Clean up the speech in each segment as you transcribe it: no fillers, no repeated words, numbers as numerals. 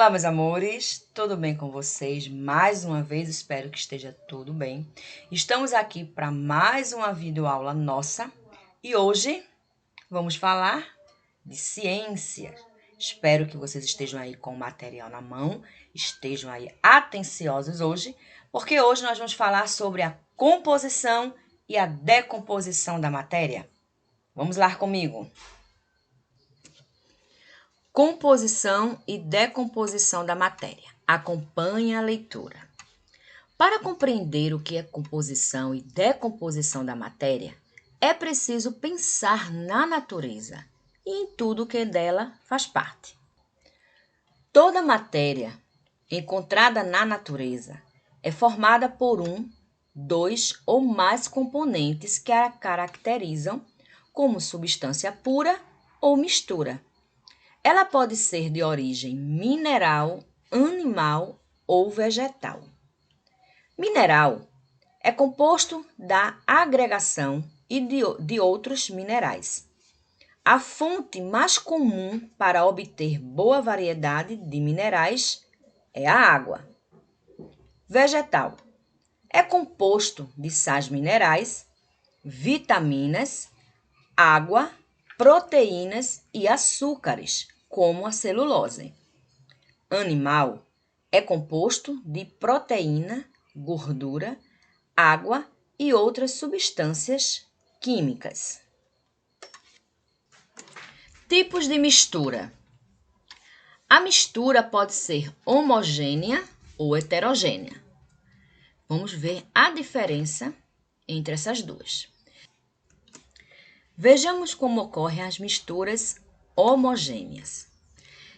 Olá, meus amores, tudo bem com vocês? Mais uma vez, espero que esteja tudo bem. Estamos aqui para mais uma videoaula nossa e hoje vamos falar de ciência. Espero que vocês estejam aí com o material na mão, estejam aí atenciosos hoje, porque hoje nós vamos falar sobre a composição e a decomposição da matéria. Vamos lá comigo. Composição e decomposição da matéria. Acompanhe a leitura. Para compreender o que é composição e decomposição da matéria, é preciso pensar na natureza e em tudo que dela faz parte. Toda matéria encontrada na natureza é formada por um, dois ou mais componentes que a caracterizam como substância pura ou mistura. Ela pode ser de origem mineral, animal ou vegetal. Mineral é composto da agregação de outros minerais. A fonte mais comum para obter boa variedade de minerais é a água. Vegetal é composto de sais minerais, vitaminas, água, proteínas e açúcares, como a celulose. Animal é composto de proteína, gordura, água e outras substâncias químicas. Tipos de mistura. A mistura pode ser homogênea ou heterogênea. Vamos ver a diferença entre essas duas. Vejamos como ocorrem as misturas homogêneas.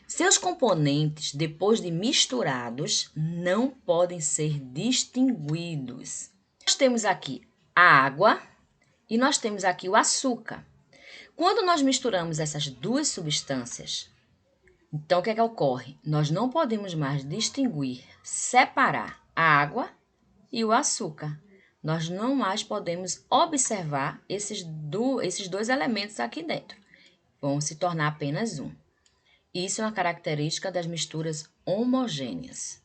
Seus componentes, depois de misturados, não podem ser distinguidos. Nós temos aqui a água e nós temos aqui o açúcar. Quando nós misturamos essas duas substâncias, então o que é que ocorre? Nós não podemos mais distinguir, separar a água e o açúcar. Nós não mais podemos observar esses dois elementos aqui dentro. Vão se tornar apenas um. Isso é uma característica das misturas homogêneas.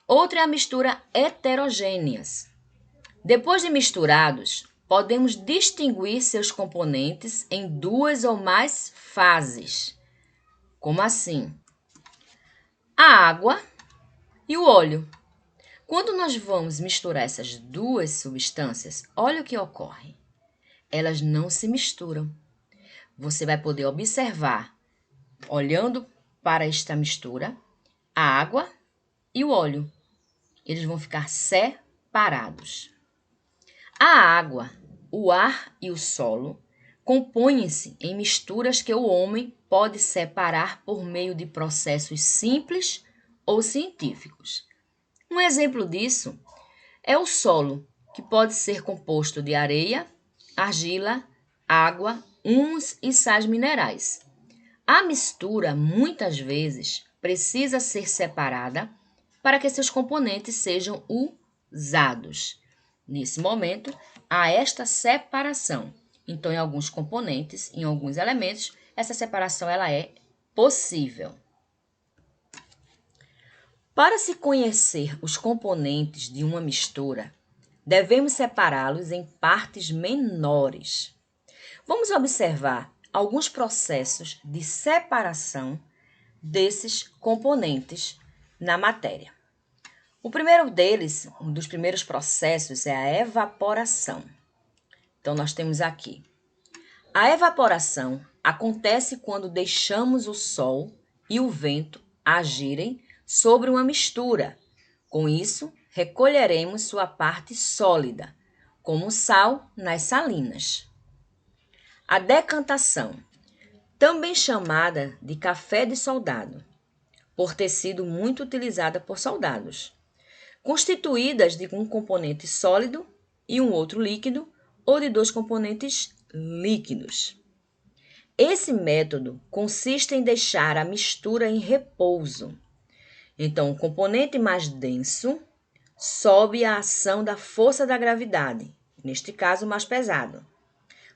Outra é a mistura heterogêneas. Depois de misturados, podemos distinguir seus componentes em duas ou mais fases. Como assim? A água e o óleo. Quando nós vamos misturar essas duas substâncias, olha o que ocorre. Elas não se misturam. Você vai poder observar, olhando para esta mistura, a água e o óleo. Eles vão ficar separados. A água, o ar e o solo compõem-se em misturas que o homem pode separar por meio de processos simples ou científicos. Um exemplo disso é o solo, que pode ser composto de areia, argila, água, humus e sais minerais. A mistura, muitas vezes, precisa ser separada para que seus componentes sejam usados. Nesse momento, há esta separação. Então, em alguns componentes, em alguns elementos, essa separação ela é possível. Para se conhecer os componentes de uma mistura, devemos separá-los em partes menores. Vamos observar alguns processos de separação desses componentes na matéria. O primeiro deles, um dos primeiros processos, é a evaporação. Então, nós temos aqui. A evaporação acontece quando deixamos o sol e o vento agirem sobre uma mistura. Com isso, recolheremos sua parte sólida, como o sal nas salinas. A decantação, também chamada de café de soldado, por ter sido muito utilizada por soldados, constituídas de um componente sólido e um outro líquido, ou de dois componentes líquidos. Esse método consiste em deixar a mistura em repouso. Então, o componente mais denso sobe a ação da força da gravidade, neste caso mais pesado.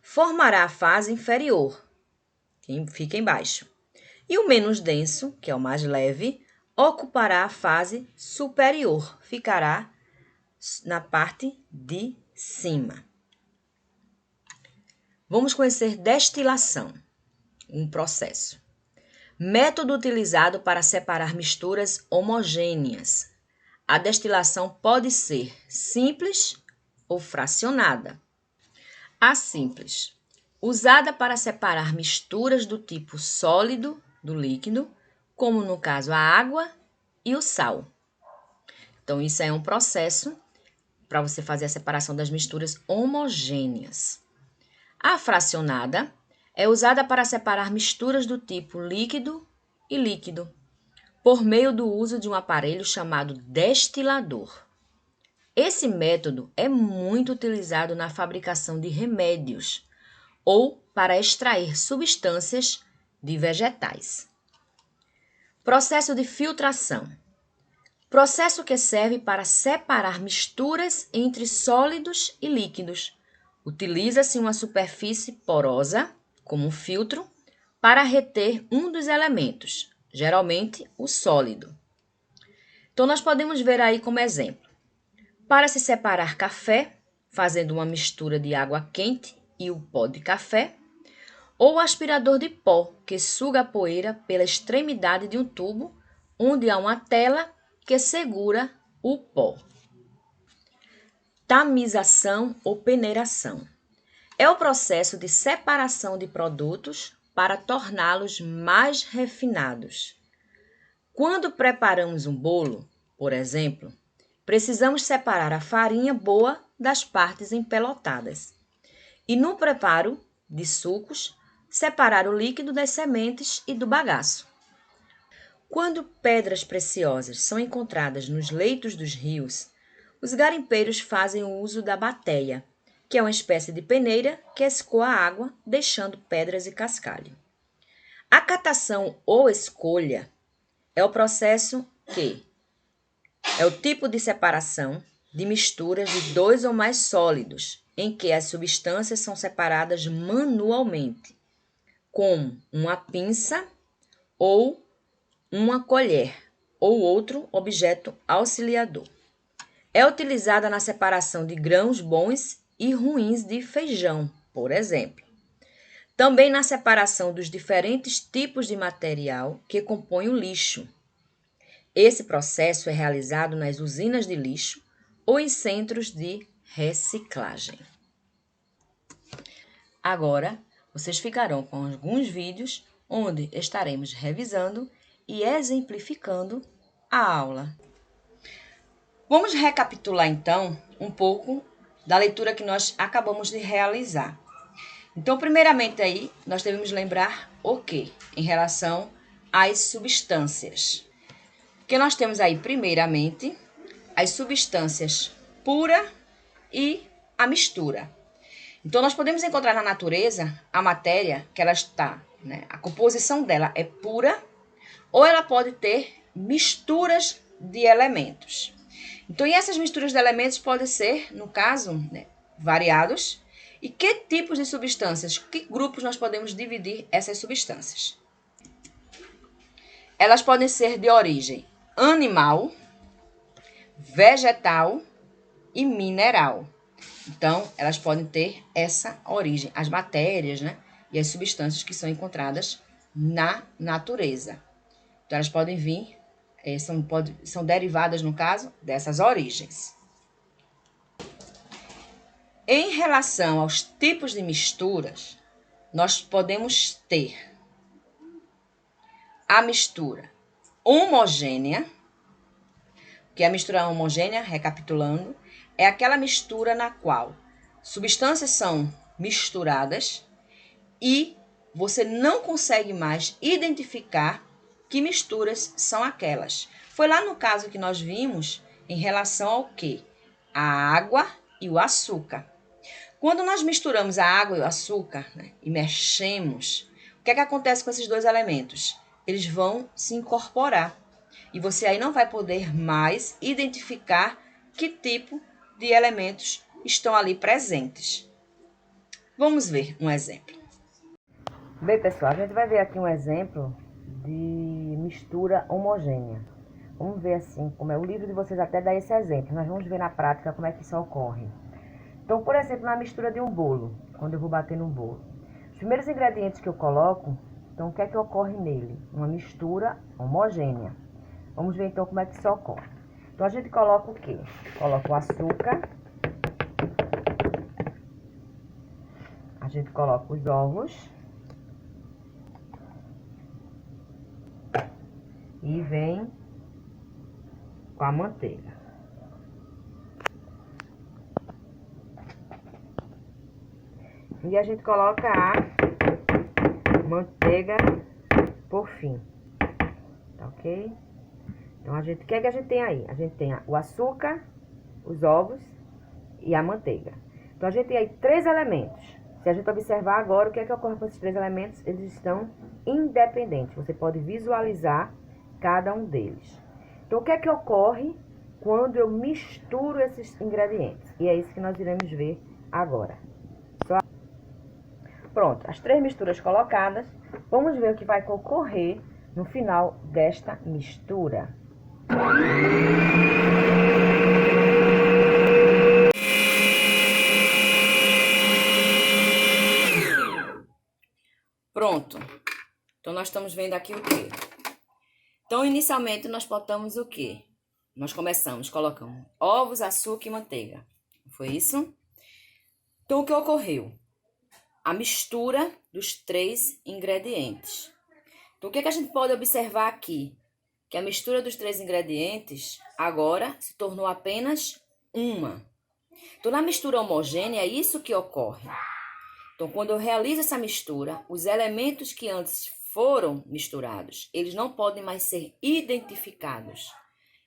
Formará a fase inferior, que fica embaixo. E o menos denso, que é o mais leve, ocupará a fase superior, ficará na parte de cima. Vamos conhecer destilação, um processo. Método utilizado para separar misturas homogêneas. A destilação pode ser simples ou fracionada. A simples, usada para separar misturas do tipo sólido do líquido, como no caso a água e o sal. Então, isso é um processo para você fazer a separação das misturas homogêneas. A fracionada é usada para separar misturas do tipo líquido e líquido, por meio do uso de um aparelho chamado destilador. Esse método é muito utilizado na fabricação de remédios ou para extrair substâncias de vegetais. Processo de filtração. Processo que serve para separar misturas entre sólidos e líquidos. Utiliza-se uma superfície porosa, como um filtro, para reter um dos elementos, geralmente o sólido. Então, nós podemos ver aí como exemplo. Para se separar café, fazendo uma mistura de água quente e o pó de café, ou o aspirador de pó, que suga a poeira pela extremidade de um tubo, onde há uma tela que segura o pó. Tamização ou peneiração. É o processo de separação de produtos para torná-los mais refinados. Quando preparamos um bolo, por exemplo, precisamos separar a farinha boa das partes empelotadas. E no preparo de sucos, separar o líquido das sementes e do bagaço. Quando pedras preciosas são encontradas nos leitos dos rios, os garimpeiros fazem o uso da bateia, que é uma espécie de peneira que escoa a água, deixando pedras e cascalho. A catação ou escolha é o processo que é o tipo de separação de misturas de dois ou mais sólidos, em que as substâncias são separadas manualmente, com uma pinça ou uma colher ou outro objeto auxiliador. É utilizada na separação de grãos bons e ruins de feijão, por exemplo. Também na separação dos diferentes tipos de material que compõem o lixo. Esse processo é realizado nas usinas de lixo ou em centros de reciclagem. Agora, vocês ficarão com alguns vídeos onde estaremos revisando e exemplificando a aula. Vamos recapitular, então, um pouco da leitura que nós acabamos de realizar. Então, primeiramente aí, nós devemos lembrar o quê? Em relação às substâncias. Porque nós temos aí, primeiramente, as substâncias pura e a mistura. Então, nós podemos encontrar na natureza a matéria que ela está, a composição dela é pura, ou ela pode ter misturas de elementos. Então, e essas misturas de elementos podem ser, no caso, variados. E que tipos de substâncias, que grupos nós podemos dividir essas substâncias? Elas podem ser de origem animal, vegetal e mineral. Então, elas podem ter essa origem, as matérias, e as substâncias que são encontradas na natureza. Então, elas podem vir, são derivadas, no caso, dessas origens. Em relação aos tipos de misturas, nós podemos ter a mistura homogênea, que a mistura homogênea, recapitulando, é aquela mistura na qual substâncias são misturadas e você não consegue mais identificar que misturas são aquelas. Foi lá no caso que nós vimos em relação ao quê? A água e o açúcar. Quando nós misturamos a água e o açúcar, e mexemos, o que é que acontece com esses dois elementos? Eles vão se incorporar. E você aí não vai poder mais identificar que tipo de elementos estão ali presentes. Vamos ver um exemplo. Bem, pessoal, a gente vai ver aqui um exemplo de mistura homogênea. Vamos ver assim, como é o livro de vocês até dá esse exemplo. Nós vamos ver na prática como é que isso ocorre. Então, por exemplo, na mistura de um bolo, quando eu vou bater no bolo. Os primeiros ingredientes que eu coloco, então o que é que ocorre nele? Uma mistura homogênea. Vamos ver então como é que isso ocorre. Então, a gente coloca o quê? Coloca o açúcar. A gente coloca os ovos. E vem com a manteiga. E a gente coloca a manteiga por fim. Tá ok? Então, o que é que a gente tem aí? A gente tem o açúcar, os ovos e a manteiga. Então, a gente tem aí 3 elementos. Se a gente observar agora, o que é que ocorre com esses 3 elementos? Eles estão independentes. Você pode visualizar cada um deles. Então, o que é que ocorre quando eu misturo esses ingredientes? E é isso que nós iremos ver agora. Pronto, as 3 misturas colocadas. Vamos ver o que vai ocorrer no final desta mistura. Pronto. Então, nós estamos vendo aqui o quê? Então, inicialmente, nós botamos o quê? Nós começamos colocando ovos, açúcar e manteiga. Foi isso? Então, o que ocorreu? A mistura dos 3 ingredientes. Então, o que é que a gente pode observar aqui? Que a mistura dos 3 ingredientes agora se tornou apenas uma. Então, na mistura homogênea, é isso que ocorre. Então, quando eu realizo essa mistura, os elementos que antes foram misturados, eles não podem mais ser identificados.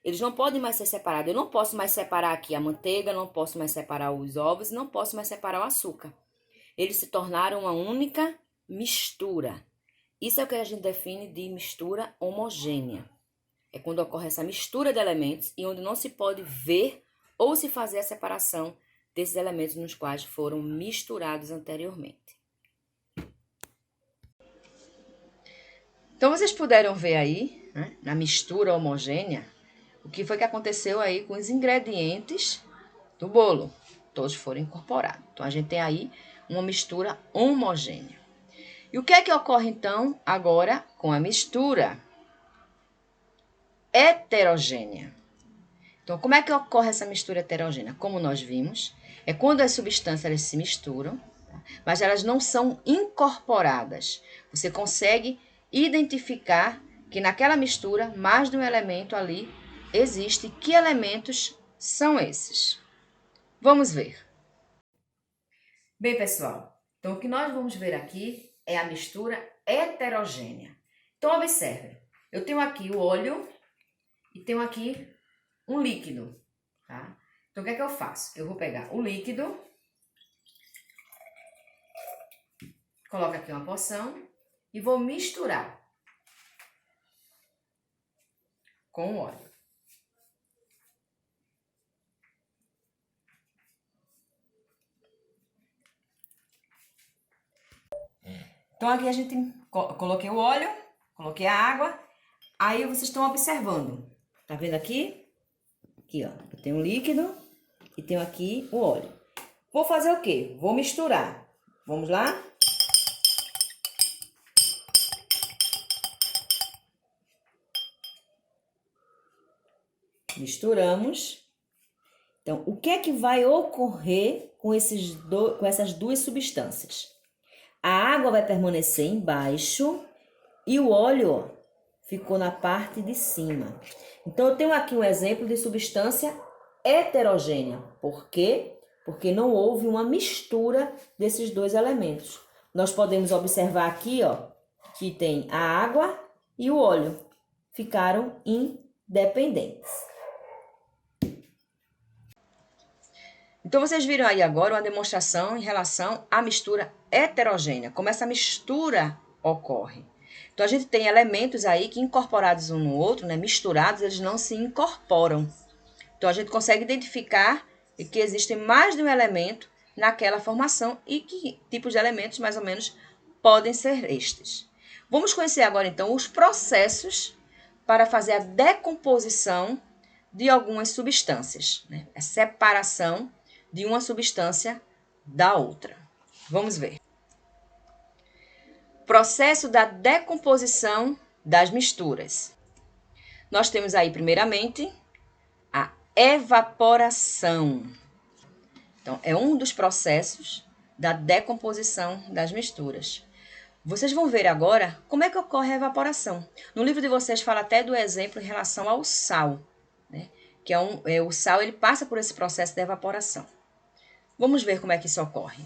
Eles não podem mais ser separados. Eu não posso mais separar aqui a manteiga, não posso mais separar os ovos, não posso mais separar o açúcar. Eles se tornaram uma única mistura. Isso é o que a gente define de mistura homogênea. É quando ocorre essa mistura de elementos e onde não se pode ver ou se fazer a separação desses elementos nos quais foram misturados anteriormente. Então, vocês puderam ver aí, né, na mistura homogênea, o que foi que aconteceu aí com os ingredientes do bolo. Todos foram incorporados. Então, a gente tem aí uma mistura homogênea. E o que é que ocorre, então, agora com a mistura heterogênea? Então, como é que ocorre essa mistura heterogênea? Como nós vimos, é quando as substâncias elas se misturam, tá? Mas elas não são incorporadas. Você consegue identificar que naquela mistura, mais de um elemento ali existe. Que elementos são esses? Vamos ver. Bem, pessoal, então o que nós vamos ver aqui é a mistura heterogênea. Então, observe, eu tenho aqui o óleo e tenho aqui um líquido, tá? Então, o que é que eu faço? Eu vou pegar o líquido, coloco aqui uma porção e vou misturar com o óleo. Então, aqui a gente coloquei o óleo, coloquei a água, aí vocês estão observando. Tá vendo aqui? Aqui, ó, eu tenho o líquido e tenho aqui o óleo. Vou fazer o quê? Vou misturar. Vamos lá? Misturamos. Então, o que é que vai ocorrer com essas 2 substâncias? A água vai permanecer embaixo e o óleo, ó, ficou na parte de cima. Então, eu tenho aqui um exemplo de substância heterogênea. Por quê? Porque não houve uma mistura desses 2 elementos. Nós podemos observar aqui, ó, que tem a água e o óleo. Ficaram independentes. Então, vocês viram aí agora uma demonstração em relação à mistura heterogênea, como essa mistura ocorre. Então, a gente tem elementos aí que incorporados um no outro, né, misturados, eles não se incorporam. Então, a gente consegue identificar que existem mais de um elemento naquela formação e que tipos de elementos, mais ou menos, podem ser estes. Vamos conhecer agora, então, os processos para fazer a decomposição de algumas substâncias, né? A separação de uma substância da outra. Vamos ver. Processo da decomposição das misturas. Nós temos aí, primeiramente, a evaporação. Então, é um dos processos da decomposição das misturas. Vocês vão ver agora como é que ocorre a evaporação. No livro de vocês fala até do exemplo em relação ao sal, né? Que o sal ele passa por esse processo de evaporação. Vamos ver como é que isso ocorre.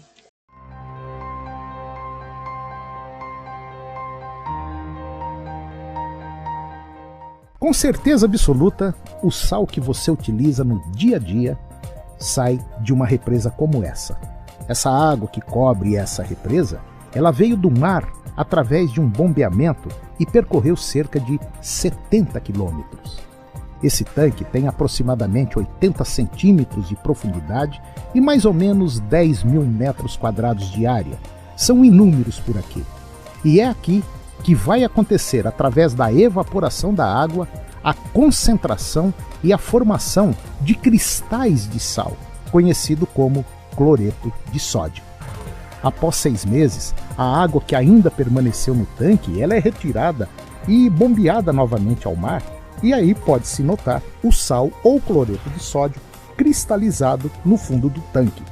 Com certeza absoluta, o sal que você utiliza no dia a dia sai de uma represa como essa. Essa água que cobre essa represa, ela veio do mar através de um bombeamento e percorreu cerca de 70 quilômetros. Esse tanque tem aproximadamente 80 centímetros de profundidade e mais ou menos 10 mil metros quadrados de área. São inúmeros por aqui. E é aqui que vai acontecer, através da evaporação da água, a concentração e a formação de cristais de sal, conhecido como cloreto de sódio. Após 6 meses, a água que ainda permaneceu no tanque, ela é retirada e bombeada novamente ao mar, e aí pode-se notar o sal ou cloreto de sódio cristalizado no fundo do tanque.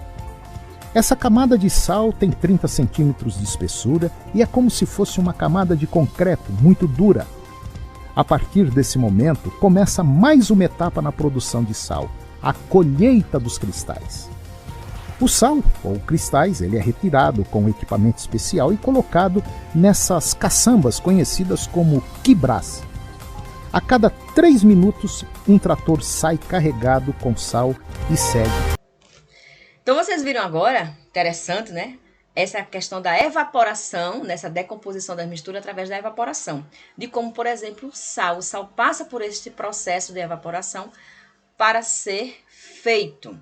Essa camada de sal tem 30 centímetros de espessura e é como se fosse uma camada de concreto muito dura. A partir desse momento, começa mais uma etapa na produção de sal, a colheita dos cristais. O sal, ou cristais, ele é retirado com equipamento especial e colocado nessas caçambas conhecidas como quibrás. A cada 3 minutos, um trator sai carregado com sal e segue. Então, vocês viram agora, interessante, né? Essa questão da evaporação, nessa decomposição das misturas através da evaporação. De como, por exemplo, o sal passa por este processo de evaporação para ser feito.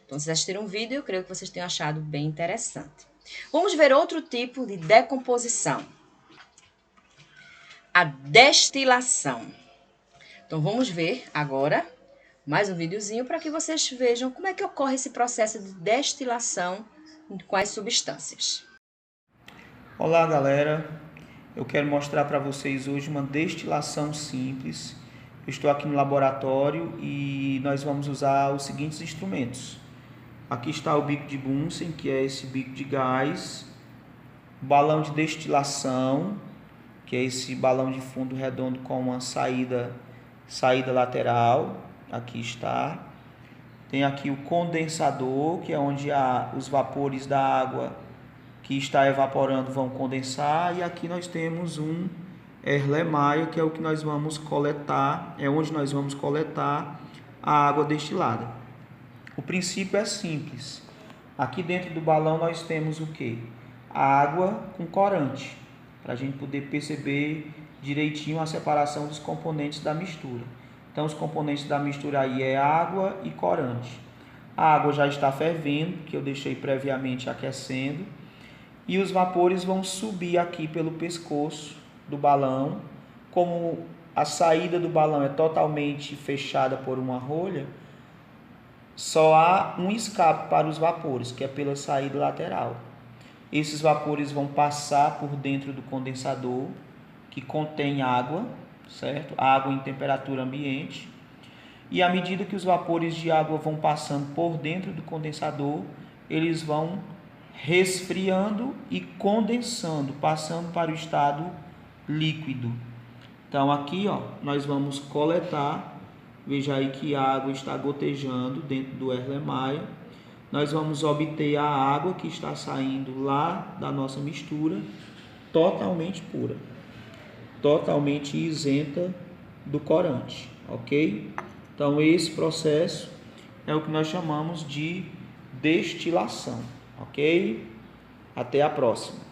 Então, vocês assistiram um vídeo, eu creio que vocês tenham achado bem interessante. Vamos ver outro tipo de decomposição. A destilação. Então, vamos ver agora mais um videozinho para que vocês vejam como é que ocorre esse processo de destilação com as substâncias. Olá, galera. Eu quero mostrar para vocês hoje uma destilação simples. Eu estou aqui no laboratório e nós vamos usar os seguintes instrumentos. Aqui está o bico de Bunsen, que é esse bico de gás, o balão de destilação, que é esse balão de fundo redondo com uma saída lateral. Aqui está. Tem aqui o condensador, que é onde os vapores da água que está evaporando vão condensar. E aqui nós temos um Erlenmeyer, que é o que nós vamos coletar, é onde nós vamos coletar a água destilada. O princípio é simples. Aqui dentro do balão nós temos o quê? A água com corante, para a gente poder perceber direitinho a separação dos componentes da mistura. Então, os componentes da mistura aí é água e corante. A água já está fervendo, que eu deixei previamente aquecendo. E os vapores vão subir aqui pelo pescoço do balão. Como a saída do balão é totalmente fechada por uma rolha, só há um escape para os vapores, que é pela saída lateral. Esses vapores vão passar por dentro do condensador, que contém água, certo? Água em temperatura ambiente. E à medida que os vapores de água vão passando por dentro do condensador, eles vão resfriando e condensando, passando para o estado líquido. Então aqui, ó, nós vamos coletar. Veja aí que a água está gotejando dentro do Erlenmeyer. Nós vamos obter a água que está saindo lá da nossa mistura totalmente pura, totalmente isenta do corante, ok? Então esse processo é o que nós chamamos de destilação, ok? Até a próxima.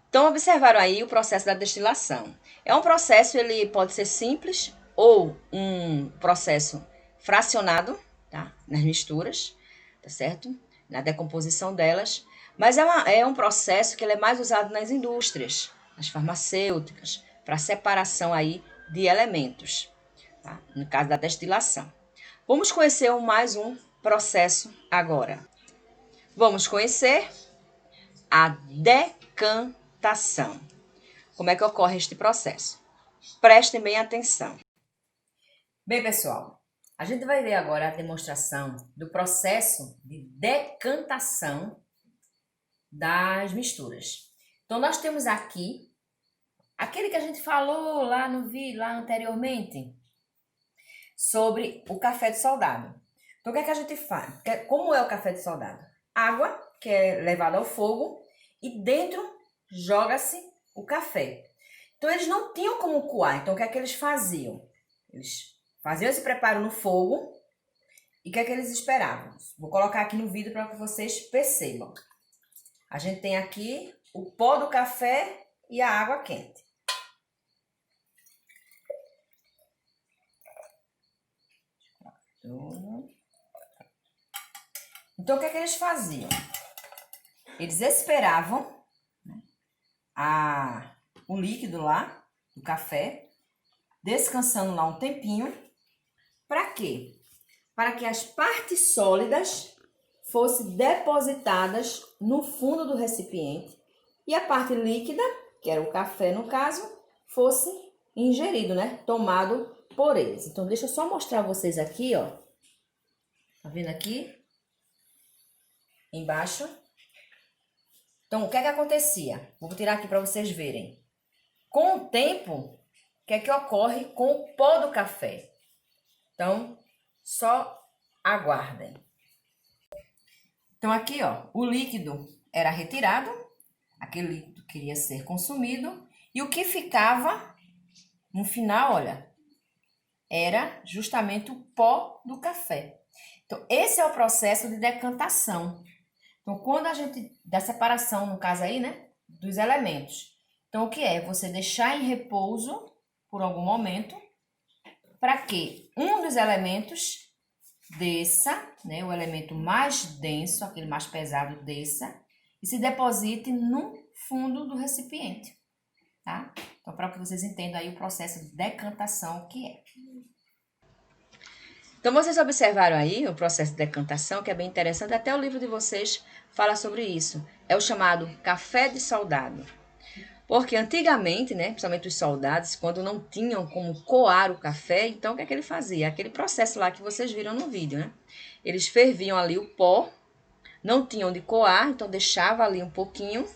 Então, observaram aí o processo da destilação. É um processo, ele pode ser simples ou um processo fracionado, tá? Nas misturas, tá certo? Na decomposição delas. Mas é um processo que ele é mais usado nas indústrias, nas farmacêuticas, para separação aí de elementos, tá? No caso da destilação. Vamos conhecer mais um processo agora. Vamos conhecer a decantação. Como é que ocorre este processo? Prestem bem atenção. Bem, pessoal, a gente vai ver agora a demonstração do processo de decantação das misturas. Então, nós temos aqui aquele que a gente falou lá no vídeo, lá anteriormente, sobre o café de soldado. Então, o que é que a gente faz? Como é o café de soldado? Água, que é levada ao fogo, e dentro joga-se o café. Então, eles não tinham como coar. Então, o que é que eles faziam? Eles faziam esse preparo no fogo. E o que é que eles esperavam? Vou colocar aqui no vídeo para que vocês percebam. A gente tem aqui o pó do café e a água quente. Então, o que é que eles faziam? Eles esperavam, né, o líquido lá, do café, descansando lá um tempinho. Para quê? Para que as partes sólidas fossem depositadas no fundo do recipiente e a parte líquida, que era o café no caso, fosse ingerido, né? Tomado por eles. Então, deixa eu só mostrar a vocês aqui, ó. Tá vendo aqui? Embaixo. Então, o que é que acontecia? Vou tirar aqui para vocês verem. Com o tempo, o que é que ocorre com o pó do café? Então, só aguardem. Então, aqui, ó, o líquido era retirado, aquele líquido queria ser consumido, e o que ficava no final, olha, era justamente o pó do café. Então, esse é o processo de decantação. Então, quando a gente, da separação, no caso aí, né, dos elementos. Então, o que é? Você deixar em repouso por algum momento, para que um dos elementos desça, né, o elemento mais denso, aquele mais pesado desça, e se deposite no fundo do recipiente, tá? Então, para que vocês entendam aí o processo de decantação que é. Então, vocês observaram aí o processo de decantação, que é bem interessante, até o livro de vocês fala sobre isso. É o chamado café de soldado. Porque antigamente, né, principalmente os soldados, quando não tinham como coar o café, então o que é que ele fazia? Aquele processo lá que vocês viram no vídeo, né? Eles ferviam ali o pó, não tinham de coar, então deixava ali um pouquinho.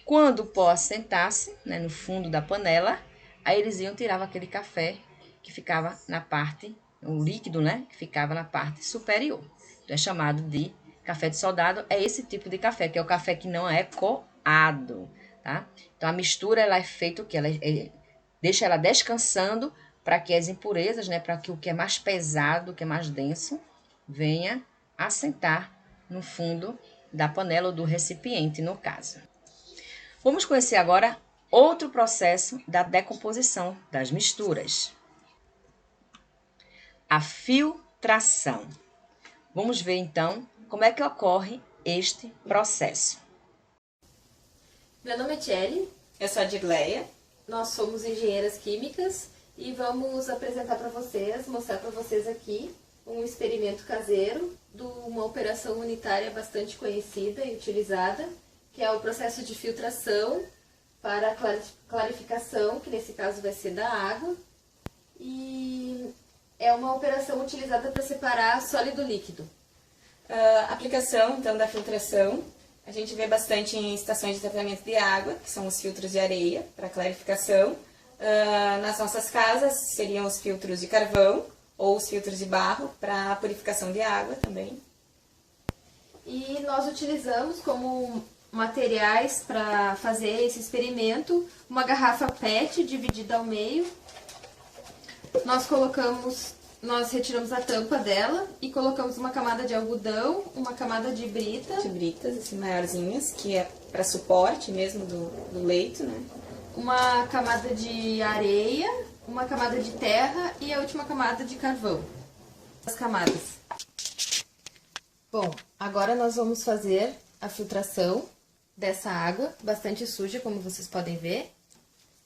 Quando o pó assentasse, né, no fundo da panela, aí eles iam tirar aquele café que ficava na parte, o líquido, né, que ficava na parte superior. Então é chamado de café de soldado, é esse tipo de café, que é o café que não é coado. Tá? Então, a mistura ela é feita o que? Ela deixa ela descansando para que as impurezas, né, para que o que é mais pesado, o que é mais denso, venha assentar no fundo da panela ou do recipiente, no caso. Vamos conhecer agora outro processo da decomposição das misturas. A filtração. Vamos ver, então, como é que ocorre este processo. Meu nome é Thierry. Eu sou a Digleia. Nós somos engenheiras químicas e vamos apresentar para vocês, mostrar para vocês aqui um experimento caseiro de uma operação unitária bastante conhecida e utilizada, que é o processo de filtração para clarificação, que nesse caso vai ser da água. E é uma operação utilizada para separar sólido líquido. A aplicação, então, da filtração, a gente vê bastante em estações de tratamento de água, que são os filtros de areia para clarificação. Nas nossas casas seriam os filtros de carvão ou os filtros de barro para purificação de água também. E nós utilizamos como materiais para fazer esse experimento uma garrafa PET dividida ao meio. Nós retiramos a tampa dela e colocamos uma camada de algodão, uma camada de brita. De britas, assim, maiorzinhas, que é para suporte mesmo do leito, né? Uma camada de areia, uma camada de terra e a última camada de carvão. As camadas. Bom, agora nós vamos fazer a filtração dessa água, bastante suja, como vocês podem ver,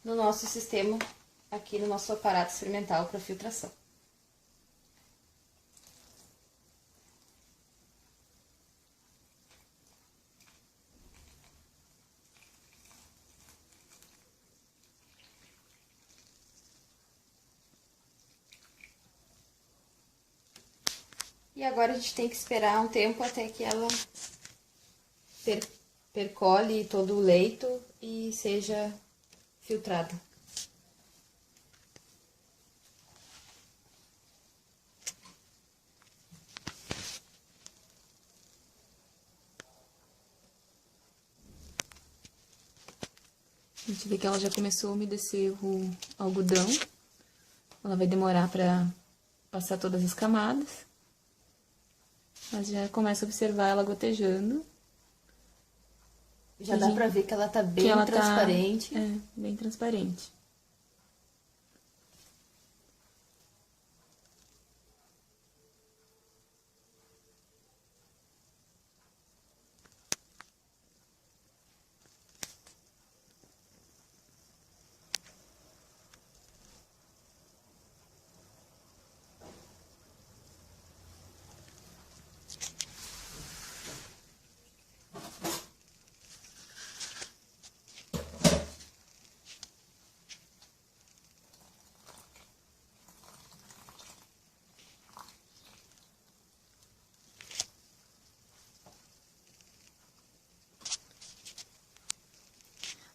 no nosso sistema, aqui no nosso aparato experimental para filtração. E agora a gente tem que esperar um tempo até que ela percole todo o leito e seja filtrada. A gente vê que ela já começou a umedecer o algodão. Ela vai demorar para passar todas as camadas. Mas já começa a observar ela gotejando. Já dá pra ver que ela tá bem transparente. Bem transparente.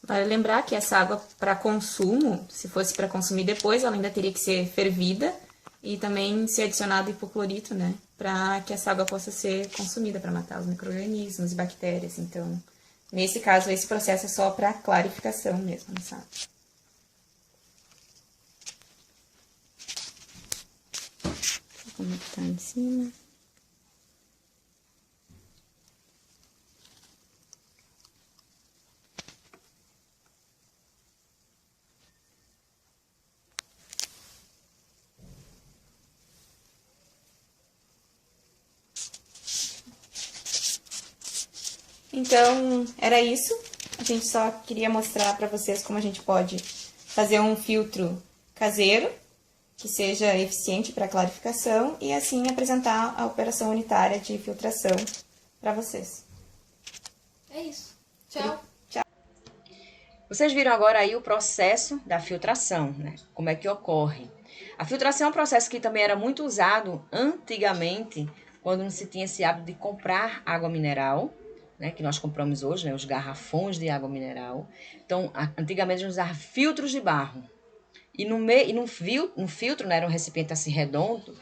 Vale lembrar que essa água para consumo, se fosse para consumir depois, ela ainda teria que ser fervida e também ser adicionado hipoclorito, né? Para que essa água possa ser consumida, para matar os micro-organismos e bactérias. Então, nesse caso, esse processo é só para clarificação mesmo, sabe? Como é que tá em cima? Então, era isso. A gente só queria mostrar para vocês como a gente pode fazer um filtro caseiro que seja eficiente para clarificação e assim apresentar a operação unitária de filtração para vocês. É isso. Tchau. Tchau. Vocês viram agora aí o processo da filtração, né? Como é que ocorre. A filtração é um processo que também era muito usado antigamente, quando não se tinha esse hábito de comprar água mineral, né, que nós compramos hoje, né, os garrafões de água mineral. Então, antigamente a gente usava filtros de barro. E no filtro, né, era um recipiente assim redondo,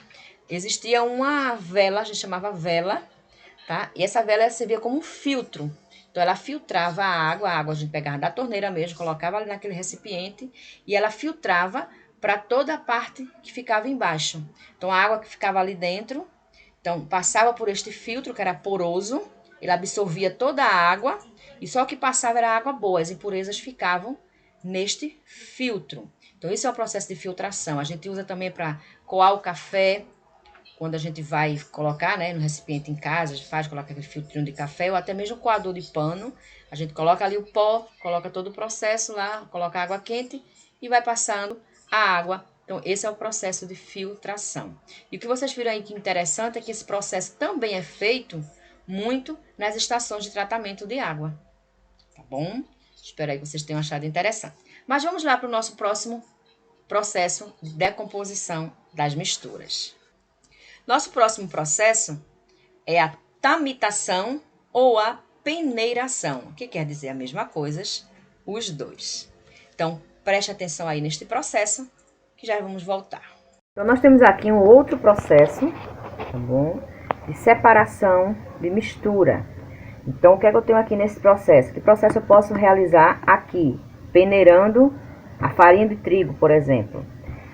existia uma vela, a gente chamava vela, tá? E essa vela servia como um filtro. Então, ela filtrava a água a gente pegava da torneira mesmo, colocava ali naquele recipiente e ela filtrava para toda a parte que ficava embaixo. Então, a água que ficava ali dentro, então, passava por este filtro que era poroso, ele absorvia toda a água e só o que passava era água boa, as impurezas ficavam neste filtro. Então, esse é o processo de filtração. A gente usa também para coar o café, quando a gente vai colocar, né, no recipiente em casa, a gente coloca aquele filtrinho de café ou até mesmo coador de pano. A gente coloca ali o pó, coloca todo o processo lá, coloca água quente e vai passando a água. Então, esse é o processo de filtração. E o que vocês viram aí que interessante é que esse processo também é feito muito nas estações de tratamento de água, tá bom? Espero aí que vocês tenham achado interessante. Mas vamos lá para o nosso próximo processo de decomposição das misturas. Nosso próximo processo é a tamitação ou a peneiração, que quer dizer a mesma coisa, os dois. Então, preste atenção aí neste processo, que já vamos voltar. Então, nós temos aqui um outro processo, tá bom? De separação de mistura. Então, o que é que eu tenho aqui nesse processo? Que processo eu posso realizar aqui? Peneirando a farinha de trigo, por exemplo.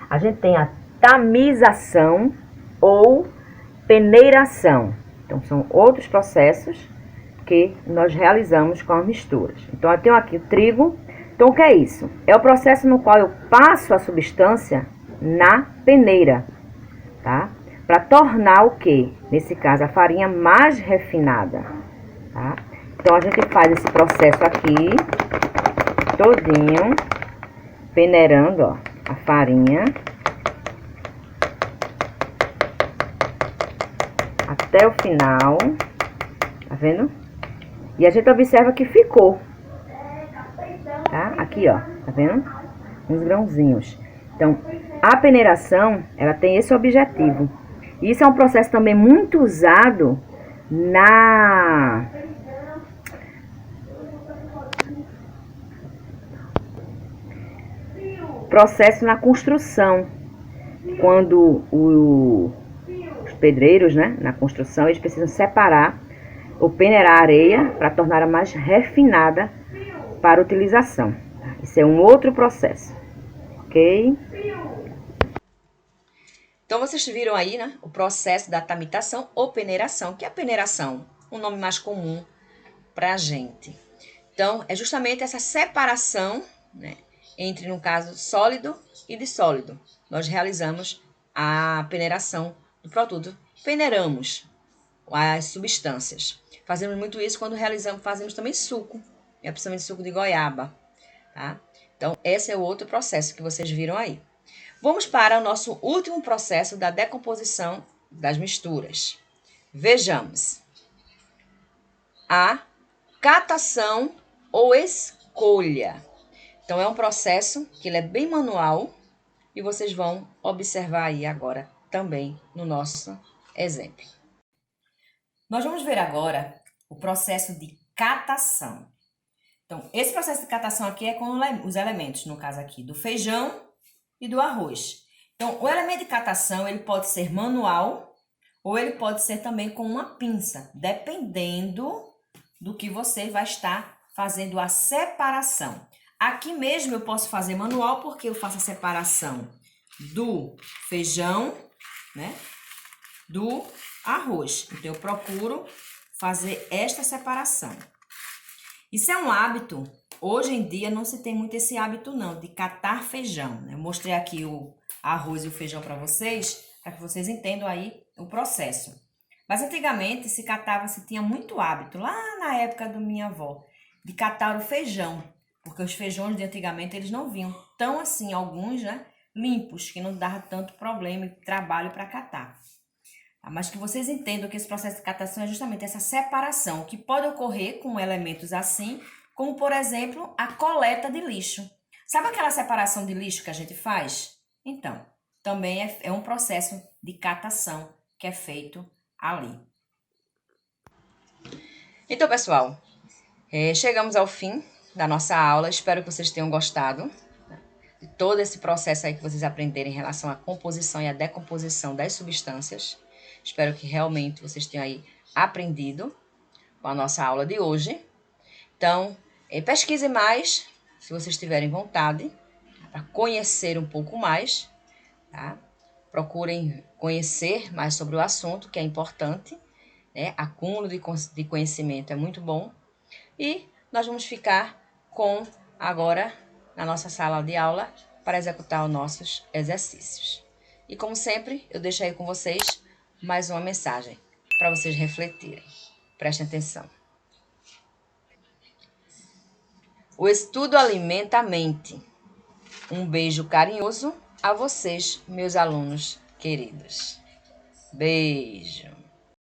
A gente tem a tamização ou peneiração. Então, são outros processos que nós realizamos com as misturas. Então, eu tenho aqui o trigo. Então, o que é isso? É o processo no qual eu passo a substância na peneira, tá? Para tornar o quê? Nesse caso, a farinha mais refinada, tá? Então, a gente faz esse processo aqui, todinho, peneirando, ó, a farinha. Até o final, tá vendo? E a gente observa que ficou, tá? Aqui, ó, tá vendo? Uns grãozinhos. Então, a peneiração, ela tem esse objetivo. Isso é um processo também muito usado na... processo na construção. Quando os pedreiros, né, na construção, eles precisam separar ou peneirar a areia para torná-la mais refinada para utilização. Isso é um outro processo, ok? Então, vocês viram aí, né, o processo da tamitação ou peneiração, que é a peneiração, um nome mais comum para a gente. Então, é justamente essa separação, né, entre, no caso, sólido e dissólido. Nós realizamos a peneiração do produto, peneiramos as substâncias. Fazemos muito isso quando fazemos também suco, principalmente suco de goiaba, tá? Então, esse é o outro processo que vocês viram aí. Vamos para o nosso último processo da decomposição das misturas. Vejamos. A catação ou escolha. Então, é um processo que ele é bem manual e vocês vão observar aí agora também no nosso exemplo. Nós vamos ver agora o processo de catação. Então, esse processo de catação aqui é com os elementos, no caso aqui, do feijão e do arroz. Então, o elemento de catação, ele pode ser manual ou ele pode ser também com uma pinça, dependendo do que você vai estar fazendo a separação. Aqui mesmo eu posso fazer manual porque eu faço a separação do feijão, né, do arroz. Então, eu procuro fazer esta separação. Isso é um hábito. Hoje em dia não se tem muito esse hábito não, de catar feijão. Eu mostrei aqui o arroz e o feijão para vocês entendam aí o processo. Mas antigamente se tinha muito hábito, lá na época da minha avó, de catar o feijão. Porque os feijões de antigamente eles não vinham tão assim, alguns, né, limpos, que não dava tanto problema e trabalho para catar. Mas que vocês entendam que esse processo de catação é justamente essa separação, que pode ocorrer com elementos assim, como, por exemplo, a coleta de lixo. Sabe aquela separação de lixo que a gente faz? Então, também é um processo de catação que é feito ali. Então, pessoal, chegamos ao fim da nossa aula. Espero que vocês tenham gostado de todo esse processo aí que vocês aprenderam em relação à composição e à decomposição das substâncias. Espero que realmente vocês tenham aí aprendido com a nossa aula de hoje. Então, pesquise mais, se vocês tiverem vontade, para conhecer um pouco mais, tá? Procurem conhecer mais sobre o assunto, que é importante, né? Acúmulo de conhecimento é muito bom. E nós vamos ficar com, agora, na nossa sala de aula, para executar os nossos exercícios. E como sempre, eu deixo aí com vocês mais uma mensagem para vocês refletirem. Prestem atenção. O estudo alimenta a mente. Um beijo carinhoso a vocês, meus alunos queridos. Beijo.